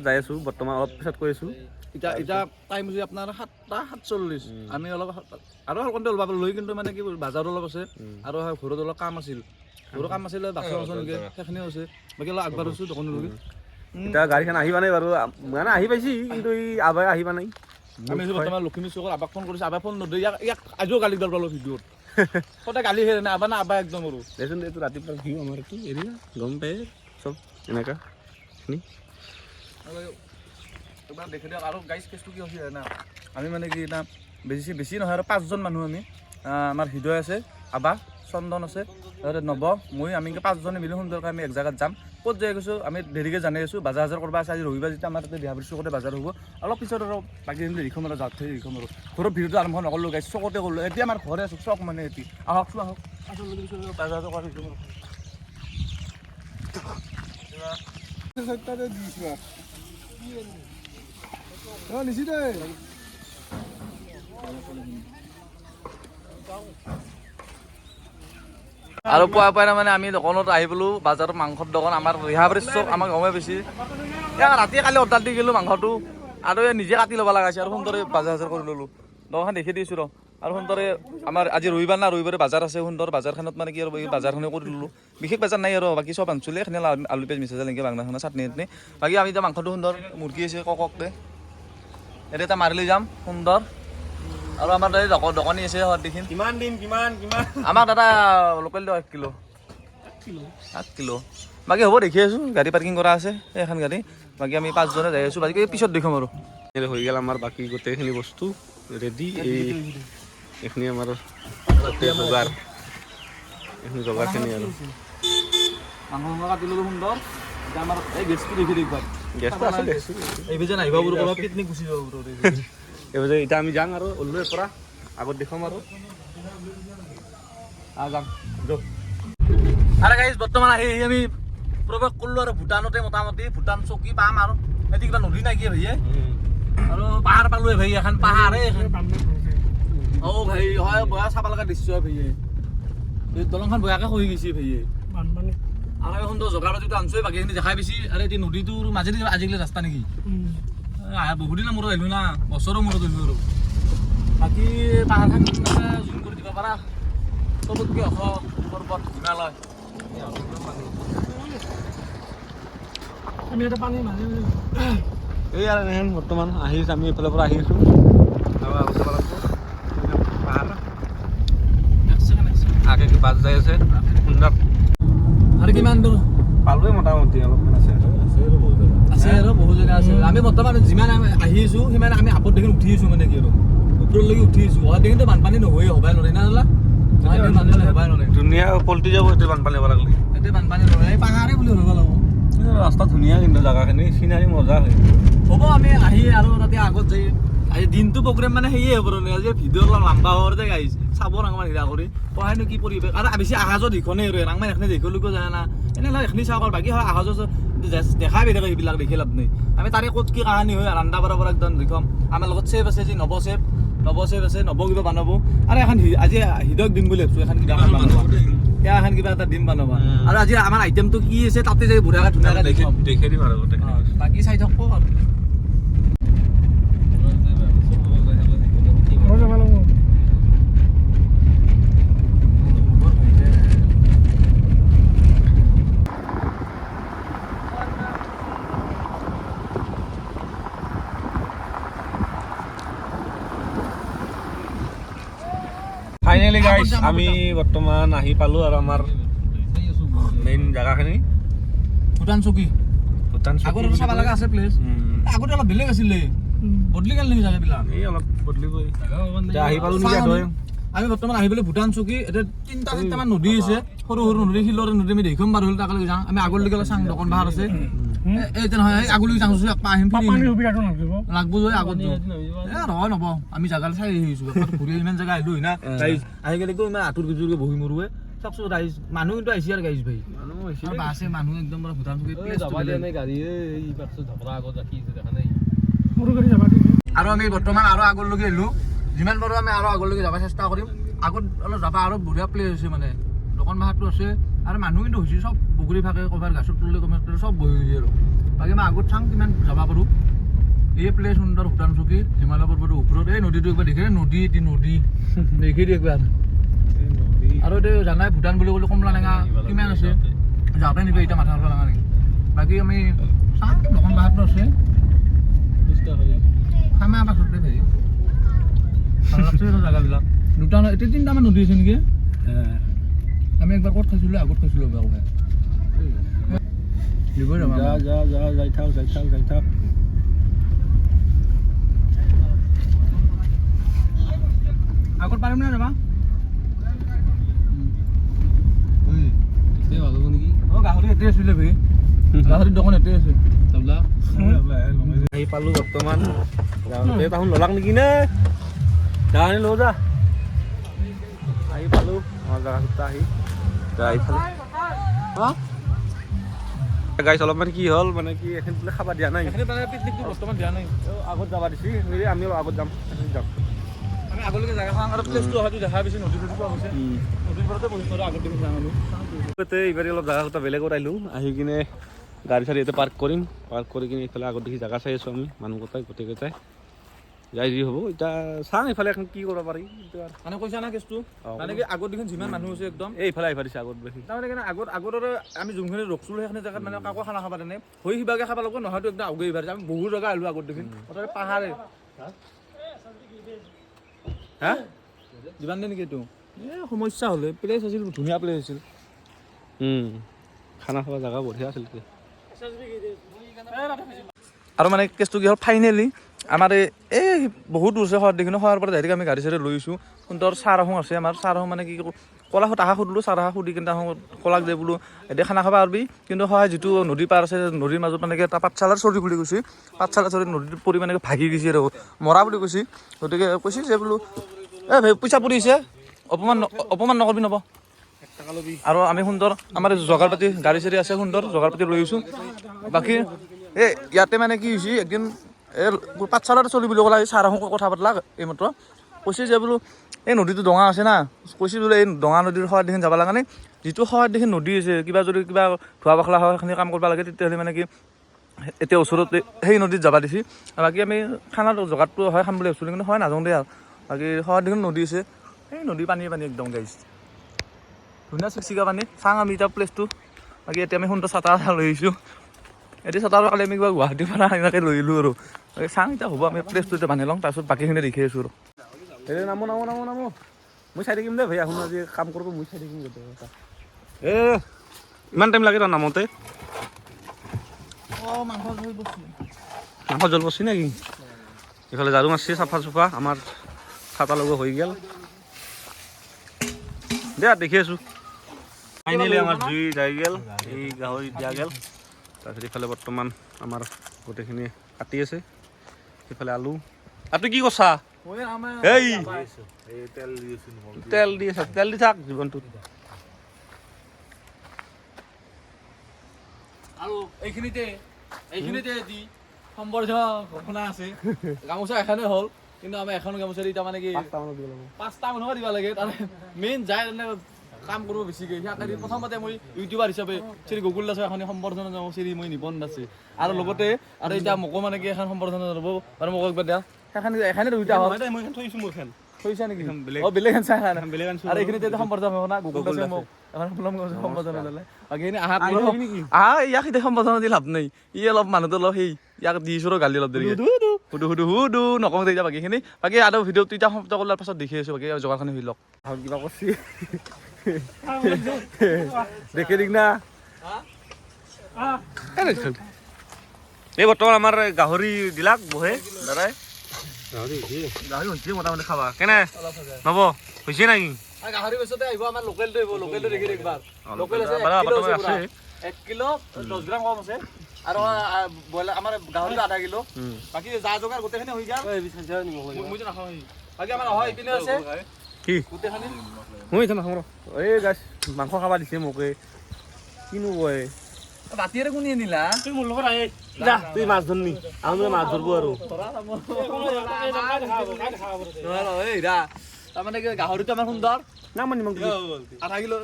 যাই আছোঁ বৰ্তমান অলপ পিছত কৈ আছোঁ এতিয়া টাইম হৈছে আপোনাৰ 7:47 আমি অলপ আৰু অলপ ওলাব লৈ কিন্তু মানে কি বজাৰ অলপ আছে আৰু ঘৰত অলপ কাম আছিল বাচন সেইখিনিও আছে বাকী অলপ আগবাঢ়িছোঁ দোকানলৈকে এতিয়া গাড়ীখন আহিবা নাই বাৰু মানে আহি পাইছি কিন্তু এই আবাই আহিবা নাই আমি বৰ্তমান লখিমী চকৰ আবাক ফোন কৰিছোঁ আবাই ফোন নধৰি ইয়াক আজিও গালি দল পালোঁ ভিডিঅ'ত সদায় গালি হেৰে নাই আবা একদম আৰু দেচোন এইটো ৰাতিপুৱা ভিউ আমাৰ এইটো এৰিয়া গম পায় চব এনেকা তোমাৰ দেখি দিয়ক আৰু গাইজ কেছটো কি হৈছে না আমি মানে কি এটা বেছি নহয় আৰু 5জন মানুহ আমি আমাৰ হৃদয় আছে আবা চন্দন আছে তাৰপিছত নৱ মই আমি 5জনে মিলি সুন্দৰকৈ আমি এক জেগাত যাম ক'ত যাই গৈছোঁ আমি দেৰিকৈ জানি আছোঁ বজাৰ কৰিব আছে আজি ৰবিবাৰ যেতিয়া আমাৰ তাতে দিহাবাৰী চকতে বজাৰ হ'ব অলপ পিছত আৰু বাকীখিনি ৰিখম আৰু যাওঁতে ৰিখম আৰু ঘৰৰ ভিডিঅ'টো আৰম্ভ নকৰিলোঁ গাইজ চকতে কৰিলোঁ এতিয়া আমাৰ ঘৰে আছোঁ চক মানে এটি আহকচোন আহক বাজাৰটো কৰি আৰু পুৱাই মানে আমি দোকানত আহি পেলোঁ বাজাৰত মাংসৰ দোকান আমাৰ ৰিহাবাৰী চক আমাৰ গমে বেছি ৰাতি কালি অৰ্ডাৰ দি গ'লোঁ মাংসটো আৰু নিজে কাটি ল'ব লগা হৈছে আৰু সুন্দৰে বজাৰ কৰি ল'লোঁ দোকান দেখি দিছোঁ ৰ আৰু সুন্দৰে আমাৰ আজি ৰবিবাৰ না ৰবিবাৰে বজাৰ আছে সুন্দৰ বজাৰখনত মানে কি আৰু এই বজাৰখনে কৰি ল'লোঁ বিশেষ বজাৰ নাই আৰু বাকী চব আনিছিলে এখানে আলু পিঁয়াজ মিছা এনেকৈ বাংলাখনে চাটনি বাকী আমি এতিয়া মাংসটো সুন্দৰ মুৰ্গী আছে কককে এতিয়া এটা মাৰি লৈ যাম সুন্দৰ আৰু আমাৰ দাদা দোকানী আছে দেখি কিমান দিম কিমান আমাৰ দাদা লোকেল 1 কিলো 8 কিলো বাকী হ'ব দেখি আছোঁ গাড়ী পাৰ্কিং কৰা আছে এখন গাড়ী বাকী আমি 5জনে যাই আছোঁ বাকী পিছত দেখাম আৰু হৈ গ'ল আমাৰ বাকী গোটেইখিনি বস্তু ৰেডি এইখিনি আমাৰ গোটেই জোগাৰখিনি আৰু মাংস কাটি ল'লোঁ সুন্দৰ এতিয়া আমাৰ এই গেছটো দেখি দেখবাৰ গেছটো আছে এইবোৰ যেন আহিব পাৰোঁ অলপ পিকনিক গুচি যাব পাৰোঁ এইবাৰ এতিয়া আমি যাম আৰু ওলোৱাৰ পৰা আগত দেখাম আৰু যাম আৰে গাইজ বৰ্তমান আহি আমি প্ৰৱেশ কৰিলোঁ আৰু ভূটানতে মোটামুটি ভূটান চকী পাম আৰু এটি কিবা নদী নাই কি ভাইয়ে আৰু পাহাৰ পালোৱে ভাই এখন পাহাৰে অঁ ভাই হয় বয়া চাব লগা দৃশ্য ভাইয়ে দলংখন বয়াকৈ খহি গৈছে ভাইয়ে আৰু এখন তো জোগাৰ পাতিটো আনিছোৱে বাকীখিনি দেখাই বেছি আৰু এতিয়া নদীটোৰ মাজেদি আজিকালি ৰাস্তা নেকি বহুত দিনৰ মূৰত আহিলোঁ না বছৰৰ মূৰত আহিলোঁ আৰু বাকী পাহাৰখন জুম কৰি দিব পাৰা চবতকৈ ওখ পৰ্বত হিমালয় এই আৰু এনেহেন বৰ্তমান আহিছোঁ আমি এইফালৰ পৰা আহি আছোঁ পাহাৰ আগে বাছ যাই আছে সুন্দৰ আৰু কিমান দূৰ পালোৱে মোটামুটি অলপমান আছে আৰু বহু জেগা আছে আমি বৰ্তমান যিমান আমি আহি আছোঁ সিমান আমি আপত দেখি উঠি আছোঁ মানে কি আৰু ওপৰলৈকে উঠি আছোঁ অহা দেখিতো বানপানী নহয়ে হ'বাই নোৱাৰে না দাদা হ'বাই নোৱাৰে ধুনীয়া পল্টি যাব এতিয়া বানপানী হ'ব লাগিলে এতিয়া বানপানী নহয় এই পাহাৰে বুলি হ'ব লাগিব ৰাস্তা ধুনীয়া কিন্তু জেগাখিনি চিনাৰী মজা হয় হ'ব আমি আহি আৰু তাতে আগত যাই আজি দিনটো প্ৰগ্ৰেম মানে সেয়ে হ'ব আজি ভিডিঅ' অলপ লম্বা হোৱাৰ যে গাইছ চাব নাংমান হিৰা কৰি পঢ়াইনো কি পৰিৱেশ আৰু বেছি আহা যোৱা দিখনে আৰু নাংমান এখনে দেখিবলৈকো যায় না এনেহ'লে এখিনি চাওঁ আৰু বাকী হয় আহা যোৱা দেখাই পাই থাকে সেইবিলাক দেখি লাভ নাই আমি তাৰে ক'ত কি কাহানী হয় ৰান্ধা বাঢ়াৰ পৰা একদম দেখুৱাম আমাৰ লগত চেফ আছে যি নৱ চেফ আছে নৱ কিবা বনাব আৰু এখন আজি হৃদয়ক দিম বুলি ভাবিছোঁ এখন কিবা সেয়া এখন কিবা এটা দিম বনাবা আৰু আজি আমাৰ আইটেমটো কি আছে তাতে যাই বঢ়িয়াকৈ ধুনীয়াকৈ দেখি দিম আৰু বাকী চাই থাকব আৰু ফাইনেলি গাইছ আমি বৰ্তমান আহি পালোঁ আৰু আমাৰ মেইন জেগাখিনি ভূটান চকী আগত চাব লগা আছে প্লেচ আগতে অলপ বেলেগ আছিলে বদলি গ'ল নেকি জেগাবিলাক এই অলপ বদলিবই আহি পালোঁ নেকি আমি বৰ্তমান আহি পেলাই ভূটান চকী এতিয়া 3-4মান নদী আছে সৰু সৰু নদী শিলৰ নদী আমি দেখিম বাৰু তালৈকে যাওঁ আমি আগলৈকে অলপ চাং দোকান বাহাৰ আছে এই নহয় আগলৈকে যাওঁ আহিম লাগব যে আগত নহয় নব আমি জেগালৈ চাই আহিছোঁ ঘূৰি ইমান জেগা আহিলোঁ হয় না আহিগ'লেতো ইমান আঁতৰ গুজুৰকৈ বহি মৰোৱে চাওকচোন ৰাইজ মানুহ কিন্তু আহিছে আৰু গাইছ ভাই আছে মানুহ একদম ভূটান চকী আৰু আমি বৰ্তমান আৰু আগলৈকে আহিলোঁ যিমান পাৰোঁ আমি আৰু আগলৈকে যাব চেষ্টা কৰিম আগত অলপ যাবা আৰু বঢ়িয়া প্লেচ হৈছে মানে দোকান বাহাৰটো আছে আৰু মানুহ কিন্তু হৈছে চব বগৰী ফাকে ক'ৰবাৰ গাছৰ তলে ক'ৰবাৰ চব বহি হৈছে আৰু বাকী মই আগত চাওঁ কিমান যাব পাৰোঁ এই প্লেচ সুন্দৰ ভূটান চকী হিমালয় পৰ্বতৰ ওপৰত এই নদীটো একবাৰ দেখি নদী দেখি দিওঁ একবাৰ আৰু এতিয়া জানাই ভূটান বুলি ক'লে কমলা টেঙা কিমান আছে যাওঁতে নিবি এতিয়া মাথা মাৰিব লগা নেকি বাকী আমি চাওঁ দোকান বাহাৰটো আছে খামা পাছতে ভাই ভাল লাগছে জেগাবিলাক দুটা এতিয়া তিনিটামান নদী আছে নেকি আমি একবাৰ ক'ত খাইছিলোঁ আগত খাইছিলোঁ আকৌ ভাই যাই থাক আগত পাৰিম নে যাবা গাহৰি এতে আছিলে ভাই গাহৰিৰ দোকান এতে আছে আহি পালোঁ বৰ্তমান গাঁৱতে তাহোন ললাক নেকি নে গাঁৱতে লৈ যা আহি পালোঁ আমাৰ জেগাটোত আহি এইফালে গাইছ অলপমান কি হ'ল মানে কি এখিনি বোলে খাব দিয়া নাই পিকনিকটো বৰ্তমান দিয়া নাই আগত যাব দিছে আমি আগত যাম যাম আমি আগলৈকে জেগাখন আৰু প্লেচটো হয়তো দেখা পাইছে নদীটো পোৱা হৈছে নদীৰ পৰতে বহিছোঁ আৰু আগত যাম আমি এইবাৰ অলপ জেগা বেলেগত আহিলোঁ আহি কিনে গাড়ী চাড়ী ইয়াতে পাৰ্ক কৰিম পাৰ্ক কৰি কিনে এইফালে আগত দেখি জেগা চাই আছোঁ আমি মানুহ গোটাই গোটেইকেইটাই যাই যি হ'ব এতিয়া চাওঁ এইফালে এখন কি কৰিব পাৰি মানে কৈছা না কেছটো মানে কি আগত দেখোন যিমান মানুহ আছে একদম এইফালে আহিব দিছে আগত বেছি তাৰমানে আগতে আমি যোনখিনি ৰখছিলোঁ সেইখিনি জেগাত মানে কাকো খানা খাব তেনে হৈ সিভাগে খাব লাগিব নহয়তো একদম আগুৱাই আহিব আমি বহুত জেগা আহিলোঁ আগত দেখোন মুঠতে পাহাৰে হা যিমান দিন নেকি এইটো এই সমস্যা হ'লে প্লেচ আছিল ধুনীয়া প্লেচ আছিল খানা খাব জেগা বঢ়িয়া আছিল আৰু মানে কেছটো কি হ'ল ফাইনেলি আমাৰ এই বহুত দূৰ আছে শহৰ দেখি শহৰৰ পৰা ডাইৰেক্ট আমি গাড়ী চাড়ী লৈছোঁ সুন্দৰ চাহ আহোঁ আছে আমাৰ চাহ আহোঁ মানে কি কলাহত আহা সুধিলোঁ চাহ আহা সুধি কিনে আহোঁ কলাক দে বোলো এতিয়া খানা খাব পাৰিবি কিন্তু হয় যিটো নদী পাৰ আছে নদীৰ মাজত মানে এটা পাঠশালাৰ চৰি বুলি কৈছে পাঠশালাৰ চৰি নদীত পৰি মানে ভাগি গৈছে আৰু মৰা বুলি কৈছে গতিকে কৈছে যে বোলো ভাই পইচা পৰিছে অপমান নকৰিবি নব আৰু আমি সুন্দৰ আমাৰ জগাৰ পাতি গাড়ী চাড়ী আছে সুন্দৰ জগাৰ পাতি লৈ আহিছোঁ বাকী এই ইয়াতে মানে কি হৈছে একদিন এই পাঠশালাৰ চলি বুলি ক'লা ছাৰ আহোঁ কথা পাতলাক এইমাত্ৰ কৈছে যে বোলো এই নদীটো ডঙা আছে না কৈছে বোলে এই ডঙা নদীৰ সহায়ত দেখি যাব লাগে যিটো সহায়ত দেখি নদী আছে কিবা যদি কিবা ধোৱা পখলা হয় সেইখিনি কাম কৰিব লাগে তেতিয়াহ'লে মানে কি এতিয়া ওচৰতে সেই নদীত যাব দিছে বাকী আমি খানাৰ জগাৰটো হয় খাম বুলি ভাবিছিলোঁ কিন্তু হয় নাযাওঁ দেই আৰু বাকী সহায়ত দেখোন নদী আছে এই নদী পানী একদম গাইছে ধুনীয়া চিকচিকা পানী চাওঁ আমি এতিয়া প্লেচটো বাকী এতিয়া আমি সুন্দৰ চাটা লৈ আহিছোঁ এতিয়া চাটাৰ কালি আমি কিবা গুৱাহাটীৰ পৰা এনেকৈ লৈ আহিলোঁ আৰু চাওঁ এতিয়া হ'ব আমি প্লেচটো এতিয়া বান্ধি লওঁ তাৰপিছত বাকীখিনি দেখি আছোঁ আৰু এই নামো মই চাই থাকিম দেই ভাই আহোঁ আজি কাম কৰিব মই চাই থাকিম গোটেই কথা ইমান টাইম লাগে তাৰ নামতে মাংস জল বসছি নাকি এইফালে ঝাড়ু মারছি চাফা চুফা আমার ছাতা লগো হৈ গেল দিয়া দেখি আছো ফাইনেলি আমার জুই যাই গেল এই গাহৰি দিয়া গেল তাৰপিছত এইফালে বৰ্তমান আমাৰ গোটেইখিনি কাটি আছে এইফালে আলু আৰু তুই কি কৰছা এই তেল দি আছে তেল দি থাক জীৱনটোত আৰু এইখিনিতে দি সম্বৰ্ধনা ঘোষণা আছে গামোচা এখনে হ'ল কিন্তু আমি এখন গামোচা দি তাৰমানে কি 5টা মানুহক দিব লাগে তাৰ মেইন যায় কাম কৰিব বেছিকৈ সিহঁতে প্ৰথমতে মই ইউটিউবাৰ হিচাপে শ্ৰী গকুল দাসৰ এখন সম্বৰ্ধনা যাব শ্ৰী মই নিপন দাসে আৰু লগতে আৰু এতিয়া মোকো মানে কি এখন সম্বৰ্ধনা যাব আৰু মোক একবাৰ দিয়া সেইখন এখনে দুইটা হ'ল মই থৈছোঁ মোৰ খেল থৈছা নেকি বেলেগ আনছা আৰু এইখিনিতে সম্বৰ্ধনা হ'ব না গকুল দাসে মোক এখন সম্বৰ্ধনা দিলে বাকী ইয়াক এতিয়া সম্বৰ্ধনা দি লাভ নাই ই অলপ মানুহটো অলপ সেই ইয়াক দিছোঁ গালি অলপ দেৰি সুধু নকওঁ তেতিয়া বাকীখিনি বাকী আৰু ভিডিঅ'টো এতিয়া সমাপ্ত কৰাৰ পাছত দেখি আছোঁ বাকী জগাৰখিনি হৈ লওক কিবা কৰছি দেখে দিক না এই বৰ্তমান আমাৰ গাহৰি দিলাক বহে দাদাই গাহৰি হৈছে মোটামুটি খাবা কেনে নব হৈছে নাকি গাহৰি বেচতে আহিব আমাৰ লোকেলটো আহিব লোকেলটো দেখি একবাৰ লোকেল আছে 1 কিলো 10 গ্ৰাম কম আছে আৰু ব্ৰইলাৰ আমাৰ গাহৰিটো 0.5 কিলো বাকী যা যোগাৰ গোটেইখিনি হৈ যায় মই নাখাওঁ বাকী আমাৰ হয় ইপিনে আছে কি গোটেইখিনি মই এটা নাখাওঁ এই গাছ মাংস খাবা দিছে মোকে কিনো কয় বাতিৰে কোনে আনিলা তুই মোৰ লগত আহে যা তুই মাছ ধৰনি আমি মাছ ধৰবো আৰু এই ৰা তাৰমানে কি গাহৰিটো আমাৰ সুন্দৰ না মানে নিমখ 0.5 কিলো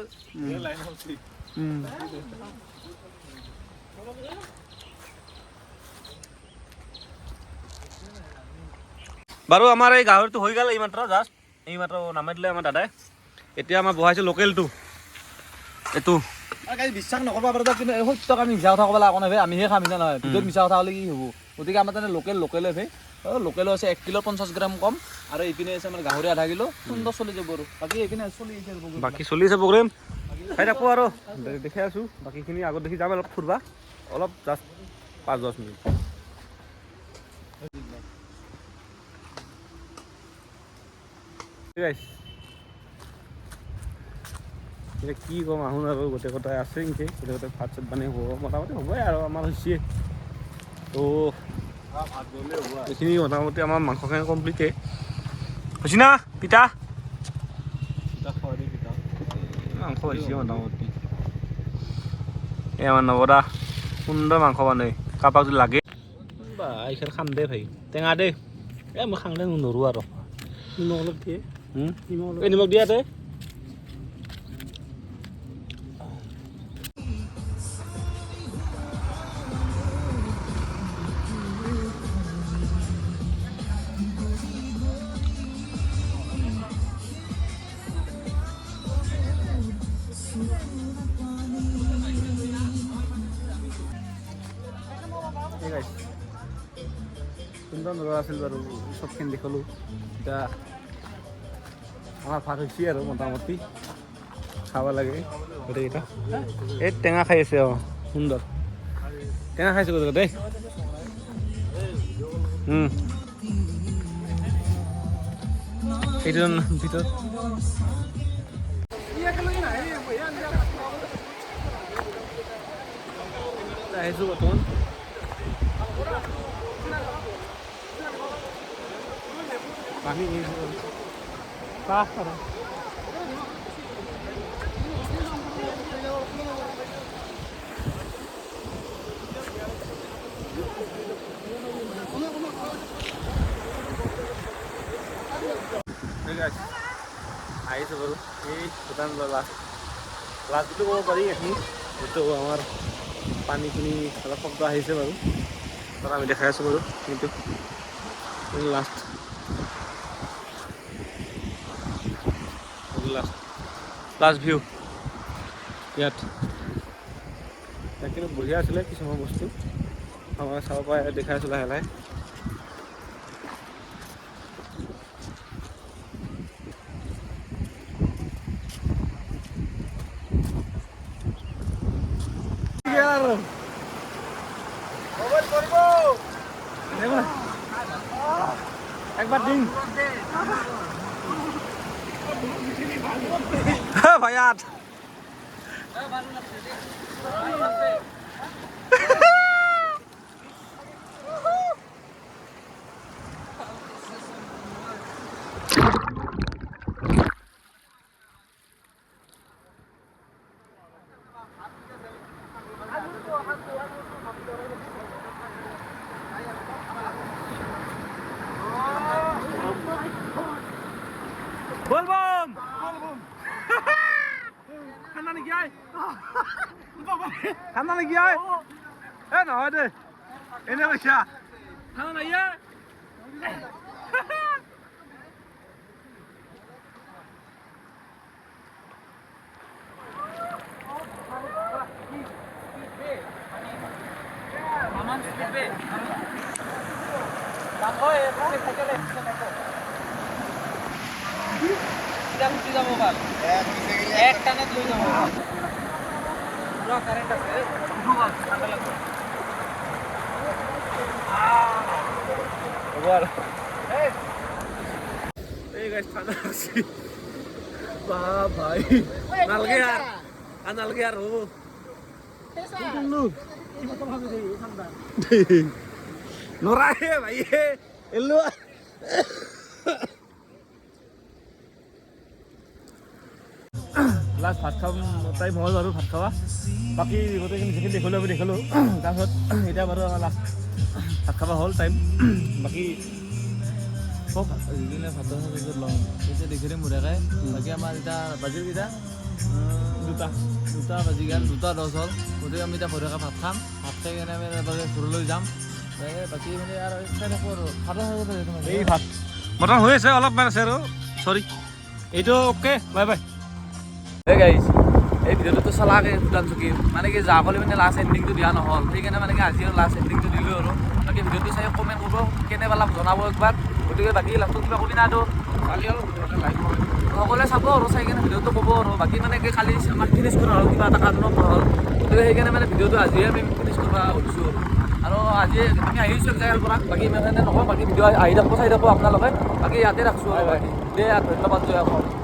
বাৰু আমাৰ এই গাহৰিটো হৈ গ'ল এইমাত্ৰ জাষ্ট এইমাত্ৰ নামাই দিলে আমাৰ দাদাই এতিয়া আমাৰ বহাইছোঁ লোকেলটো এইটো বিশ্বাস নকৰিব পাৰে কিন্তু সত্যক আমি মিছা কথা ক'ব লাগা নাই আমিহে খাম না নহয় ভিতৰত মিছা কথা হ'লে কি হ'ব গতিকে আমাৰ তেনে লোকেলে ভাই লোকেলো আছে 1 কিলো 50 গ্ৰাম কম আৰু এইপিনে আছে আমাৰ গাহৰি আধা কিলো সুন্দৰ চলি যাব আৰু বাকী এইপিনে চলি আছে প্ৰগ্ৰেম খাই থাকোঁ আৰু দেখি আছোঁ বাকীখিনি আগত দেখি যাম অলপ ফুৰবা অলপ জাষ্ট 5-10 মিনিট এতিয়া কি ক'ম আহোঁ আৰু গোটেই কথাই আছে নেকি গোটেই কথাই ভাত চাত বানি হ'ব মোটামুটি হ'বই আৰু আমাৰ হৈছে তো এইখিনি মোটামুটি আমাৰ মাংসখিনি কমপ্লিটে হৈছে না পিতা মাংস হৈছে মোটামুটি এই আমাৰ নৱদা সুন্দৰ মাংস বনাই কাৰোবাক যদি লাগে বা এইখন খাম দে ভাই টেঙা দে মই খাং দে নৰোঁ আৰু নিমখ অলপ দিয়ে নিমখ দিয়া তই সুন্দৰ নজৰ আছিল বাৰু চবখিনি দেখালোঁ এতিয়া আমাৰ ভাত হৈছে আৰু মোটামুটি খাব লাগে গোটেইকেইটা এই টেঙা খাই আছে অঁ সুন্দৰ টেঙা খাইছোঁ গোটেই দেই এইটো ভিতৰত আহিছোঁ বৰ্তমান পানী চাহ আৰু আহিছোঁ বাৰু এই ভূটান লাষ্ট বুলি ক'ব পাৰি এইখিনি যিটো আমাৰ পানীখিনি অলপ শব্দ আহিছে বাৰু তাত আমি দেখাই আছোঁ বাৰু কিন্তু লাষ্ট ভিউ ইয়াত কিন্তু বঢ়িয়া আছিলে কিছুমান বস্তু আমাৰ চাব পাৰে দেখাই আছোঁ লাহে লাহে একবার দিন ভাইয়াত বলবম খানা নাকি আয় খানা নাকি আয় এ নহয় দে এনে কৈছা খানা নাই যাব ভাল এক টানে দুই যাব পুরা কারেন্ট আছে ঠান্ডা লাগবে ওভার এই গাইস ঠান্ডা আছে বা ভাই নালগে আর ও নরা হে ভাই এলো লাষ্ট ভাত খাম টাইম হ'ল বাৰু ভাত খাবা বাকী গোটেইখিনি যিখিনি দেখিলোঁ আমি দেখিলোঁ তাৰপিছত এতিয়া বাৰু আমাৰ লাষ্ট ভাত খাব হ'ল টাইম বাকী কওক যিদিনে ভাতৰ পিছত লওঁ তেতিয়া দেখিলে মুধাকাই বাকী আমাৰ এতিয়া বাজিৰ কেইটা দুটা বাজি গ'ল 2:10 হ'ল গতিকে আমি এতিয়া মুধাকা ভাত খাম ভাত খাই কিনে আমি ঘৰলৈ যাম বাকী মানে আৰু চাই থাকোঁ আৰু ভাতৰ এই বৰ্তমান হৈ আছে অলপমান আছে আৰু চৰি এইটো okay bye bye. Hey guys, এই ভিডিঅ'টো চালাকে ভূটান চকী মানে কি যাবলৈ মানে লাষ্ট এণ্ডিংটো দিয়া নহ'ল সেইকাৰণে মানে কি আজি লাষ্ট এণ্ডিংটো দিলোঁ আৰু বাকী ভিডিঅ'টো চাই কমেণ্ট কৰিব কেনে পালাক জনাব একবাৰ গতিকে বাকী লাষ্টত কিবা কবি নাতো কালি আৰু সকলোৱে চাব আৰু চাই কিনে ভিডিঅ'টো ক'ব আৰু বাকী মানে কি কালি আমাক ফিনিছ কৰা হ'ল কিবা এটা কাৰণত নহ'ল গতিকে সেইকাৰণে মানে ভিডিঅ'টো আজিয়ে আমি ফিনিছ কৰিব ওলাইছোঁ আৰু আজি আমি আহিছোঁ এক জেগাৰ পৰা বাকী ইমানে নহয় বাকী ভিডিঅ' আহি থাকব চাই থাকব আপোনালোকে বাকী ইয়াতে ৰাখছোঁ আৰু বাকী দে ধন্যবাদ জয় অসম।